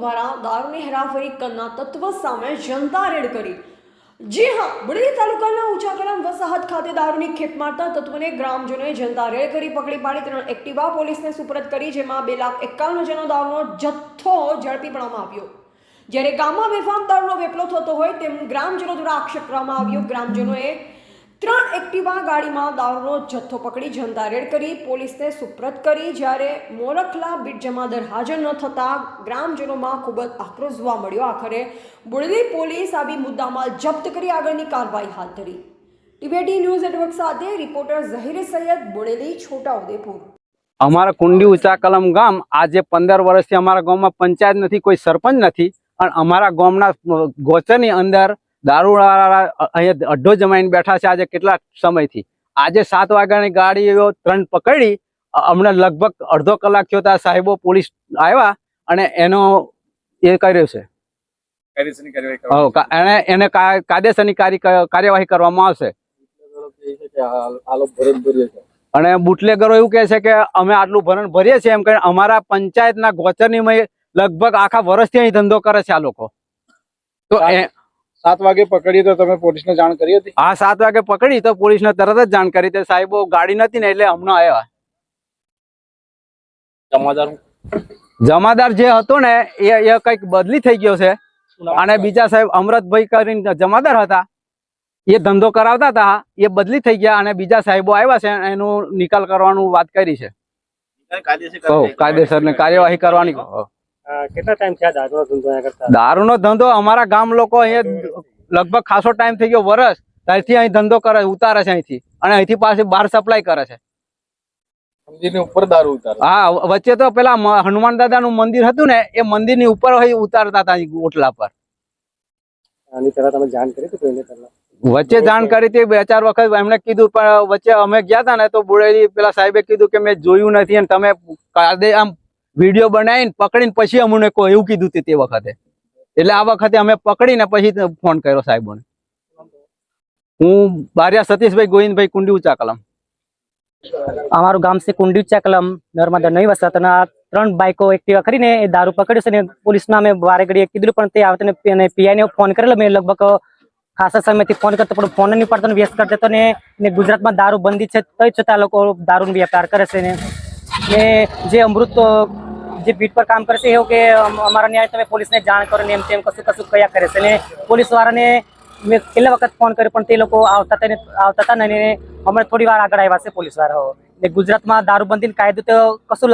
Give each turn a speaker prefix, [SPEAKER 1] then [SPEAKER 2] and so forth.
[SPEAKER 1] દ્વારા દારૂની હેરાફેરી કરનાર તત્વ સામે જનતા રેડ કરી। જી હા, બુરેલી તાલુકાના ઊંચાકલમ વસાહત ખાતે દારૂની ખેપ મારતા તત્વને ગ્રામજનોએ જનતા રેડ કરી પકડી પાડી 3 એક્ટિવા પોલીસને સુપરત કરી, જેમાં 2,51,000નો દારૂનો જથ્થો ઝડપી પાડવામાં આવ્યો। જ્યારે ગામમાં બેફામ દારૂનો વેપલો થતો હોય તેમ ગ્રામજનો દ્વારા આક્ષેપ કરવામાં આવ્યો। ગ્રામજનોએ 3 એક્ટિવા ગાડીમાં દારૂનો જથ્થો પકડી જનતા રેડ કરી પોલીસને સુપરત કરી। જ્યારે મોરખલા બીટ જમાદાર હાજર ન થતા ગ્રામજનોમાં ખૂબ જ આક્રોશ જોવા મળ્યો। આખરે બુરેલી પોલીસ આવી મુદ્દામાલ જપ્ત કરી આગળની કાર્યવાહી હાથ ધરી। ટીવીટી ન્યૂઝ નેટવર્ક સાથે રિપોર્ટર ઝહીર સૈયદ, બુરેલી, છોટાઉદેપુર।
[SPEAKER 2] અમારા કુંડી ઊંચા કલમ ગામ આજે 15 વર્ષથી અમારા ગામમાં પંચાયત નથી, કોઈ સરપંચ નથી અને અમારા ગામના ગોચરની અંદર દારૂવાળા અહીંયા અડ્ડો જમાઈને બેઠા છે। આજે કેટલા સમયથી આજે 7 વાગ્યાની ગાડીઓ 3 પકડી, હમણાં લગભગ અડધો કલાક થયો ત્યાં સાહેબો પોલીસ આવ્યા અને એનો એ કર્યો છે, એને કાયદેસરની કાર્યવાહી કરવામાં આવશે। અને બુટલેગરો એવું કહે છે કે અમે આટલું ભરણ ભરીએ છીએ એમ કરીને અમારા પંચાયતના ગોચરની લગભગ આખા વર્ષથી અહીં ધંધો કરે છે આ લોકો। તો
[SPEAKER 3] 7 વાગે પકડી તો તમે પોલીસને જાણ કરી હતી?
[SPEAKER 2] હા, 7 વાગે પકડી તો પોલીસને તરત જ જાણ કરી હતી। સાહેબો ગાડી નથી ને એટલે હમણાં આવ્યા। જમાદાર જે હતો ને એ કઈક બદલી થઈ ગયો છે અને બીજા સાહેબ અમૃતભાઈ કરીને જમાદાર હતા, એ ધંધો કરાવતા હતા, એ બદલી થઈ ગયા અને બીજા સાહેબો આવ્યા છે, એનો નિકાલ કરવાનું વાત કરી છે। કાયદેસર ને કાર્યવાહી કરવાની।
[SPEAKER 3] કેટલા ટાઈમ થયા દારૂનો ધંધો કરતા?
[SPEAKER 2] દારૂનો ધંધો અમારા ગામ લોકો અહીંયા લગભગ ખાસો ટાઈમ થઈ ગયો, વર્ષ ત્યાંથી અહીં ધંધો કરે, ઉતારે છે અહીંથી અને અહીંથી પાછી બહાર સપ્લાય કરે છે।
[SPEAKER 3] મંદિરની ઉપર દારૂ ઉતારે?
[SPEAKER 2] હા, વચ્ચે તો પેલા હનુમાન દાદાનું મંદિર હતું ને એ મંદિરની ઉપર ઉતારતા હતા ઓટલા પર।
[SPEAKER 3] આની પહેલા તમે જાણ કરી હતી કોઈને? પહેલા
[SPEAKER 2] વચ્ચે જાણ કરી હતી 2-4 વખત, એમણે કીધું પણ વચ્ચે અમે ગયા હતા ને તો બુરેલી પેલા સાહેબે કીધું કે મેં જોયું નથી અને તમે આમ વિડીયો બનાવીને પકડીને પછી અમને કહો એવું કીધું તે વખતે। એટલે આ વખતે અમે પકડીને પછી ફોન કર્યો સાહેબોને। હું બારિયા સતીશભાઈ ગોવિંદભાઈ, કુંડી ઊંચા કલમ।
[SPEAKER 4] અમારું ગામ છે કુંડી ઊંચા કલમ, નર્મદા નહીં વસાતના 3 બાઈકો એક્ટિવા કરીને એ દારૂ પકડ્યો છે ને પોલીસમાં અમે વારે ઘડીએ કીધું પણ તે આવતા પીઆઈને ફોન કરેલો। મેં લગભગ ખાસા સમયથી ફોન કરતો પણ ફોન નહીં પડતો, વ્યસ્ત કરતો હતો ને ગુજરાતમાં દારૂ બંધી છે તો છતાં લોકો દારૂનો વેપાર કરે છે ને જે અમૃત જે બીટ પર કામ કરે છે એવું કે અમારા ન્યાય તમે પોલીસને જાણ કરો ને એમ તેમ કશું કયા કરે છે ને પોલીસ વાળાને મેં કેટલા વખત ફોન કર્યો પણ તે લોકો આવતા હતા ને હમણાં થોડી વાર આગળ આવ્યા છે પોલીસ વાળાઓ। ગુજરાતમાં દારૂબંધી કાયદો તો કશું